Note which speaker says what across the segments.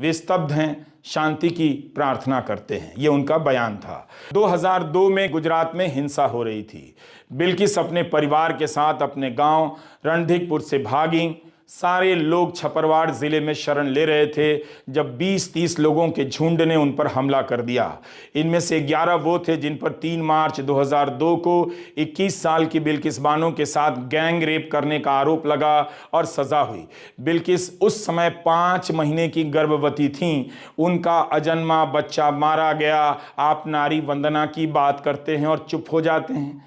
Speaker 1: वे स्तब्ध हैं, शांति की प्रार्थना करते हैं। ये उनका बयान था। 2002 में गुजरात में हिंसा हो रही थी। बिल्किस अपने परिवार के साथ अपने गांव रणधीकपुर से भागी। सारे लोग छपरवाड़ जिले में शरण ले रहे थे जब 20-30 लोगों के झुंड ने उन पर हमला कर दिया। इनमें से 11 वो थे जिन पर 3 मार्च 2002 को 21 साल की बिल्किस बानो के साथ गैंग रेप करने का आरोप लगा और सजा हुई। बिल्किस उस समय 5 महीने की गर्भवती थीं। उनका अजन्मा बच्चा मारा गया। आप नारी वंदना की बात करते हैं और चुप हो जाते हैं।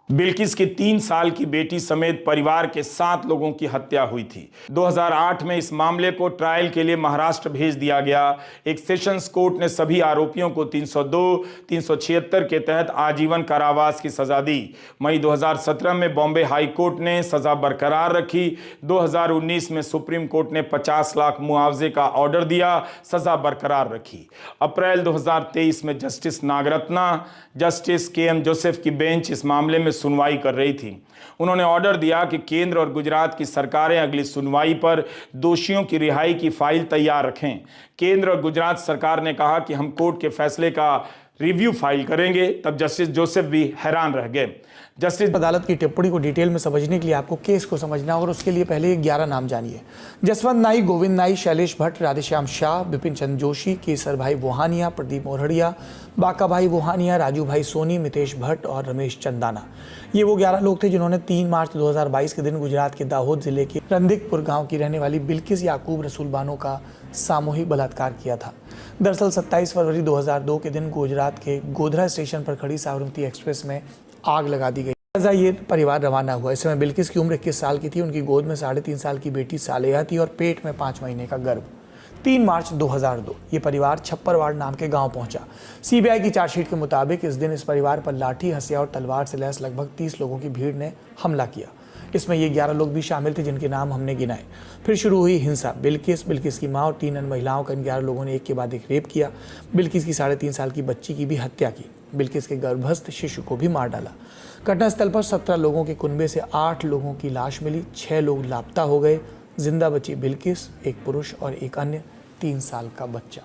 Speaker 1: बिल्किस की 3 साल की बेटी समेत परिवार के 7 लोगों की हत्या हुई थी। 2008 में इस मामले को ट्रायल के लिए महाराष्ट्र भेज दिया गया। एक सेशंस कोर्ट ने सभी आरोपियों को 302, 376 के तहत आजीवन कारावास की सजा दी। मई 2017 में बॉम्बे हाई कोर्ट ने सजा बरकरार रखी। 2019 में सुप्रीम कोर्ट ने 50 लाख मुआवजे का ऑर्डर दिया, सजा बरकरार रखी। अप्रैल 2023 में justice Nagarathna, justice KM Joseph की बेंच इस मामले में सुनवाई कर रही थी। उन्होंने ऑर्डर दिया कि केंद्र और गुजरात की सरकारें अगली सुनवाई पर दोषियों की रिहाई की फाइल तैयार रखें। केंद्र और गुजरात सरकार ने कहा कि हम कोर्ट के फैसले का रिव्यू फाइल करेंगे। तब जस्टिस जोसेफ भी हैरान रह गए।
Speaker 2: जस्टिस अदालत की टिप्पणी को डिटेल में समझने के लिए आपको केस को समझना होगा और उसके लिए पहले 11 नाम जानिए। जसवंत नाई, गोविंद नाई, शैलेश भट्ट, राधेश्याम शाह, बिपिन चंद्र जोशी, केसर भाई वोहानिया, प्रदीप मोरहड़िया, बाका भाई वोहानिया, राजू भाई सोनी, मितेश भट्ट और रमेश चंदाना। ये वो 11 लोग थे जिन्होंने 3 मार्च 2022 के दिन गुजरात के दाहोद जिले के रणधीकपुर गाँव की रहने वाली बिल्किस याकूब रसूल बानो का सामूहिक बलात्कार किया था। दरअसल 27 फरवरी 2002 के दिन गुजरात के गोधरा स्टेशन पर खड़ी साबरमती एक्सप्रेस में आग लगा दी गई। ये परिवार रवाना हुआ। इस समय बिल्किस की उम्र 21 साल की थी। उनकी गोद में 3.5 साल की बेटी सालेहा थी और पेट में 5 महीने का गर्भ। 3 मार्च 2002 ये परिवार छप्परवाड़ नाम के गांव पहुंचा। सीबीआई की चार्जशीट के मुताबिक इस दिन इस परिवार पर लाठी, हथियार और तलवार से लैस लगभग 30 लोगों की भीड़ ने हमला किया। इसमें ये 11 लोग भी शामिल थे जिनके नाम हमने गिनाए। फिर शुरू हुई हिंसा। बिल्किस की मां और 3 अन्य महिलाओं का इन 11 लोगों ने एक के बाद एक रेप किया। बिल्किस की 3.5 साल की बच्ची की भी हत्या की। बिल्किस के गर्भस्थ शिशु को भी मार डाला। घटनास्थल पर 17 लोगों के कुनबे से 8 लोगों की लाश मिली। 6 लोग लापता हो गए। जिंदा बची बिल्किस, एक पुरुष और एक अन्य 3 साल का बच्चा।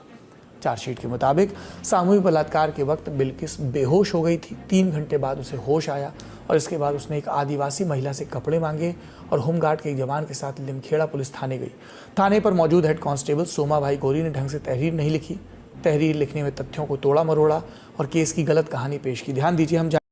Speaker 2: चार्जशीट के मुताबिक सामूहिक बलात्कार के वक्त बिल्किस बेहोश हो गई थी। 3 घंटे बाद उसे होश आया और इसके बाद उसने एक आदिवासी महिला से कपड़े मांगे और होमगार्ड के एक जवान के साथ लिमखेड़ा पुलिस थाने गई। थाने पर मौजूद हेड कांस्टेबल सोमा भाई गोरी ने ढंग से तहरीर नहीं लिखी। तहरीर लिखने में तथ्यों को तोड़ा मरोड़ा और केस की गलत कहानी पेश की। ध्यान दीजिए, हम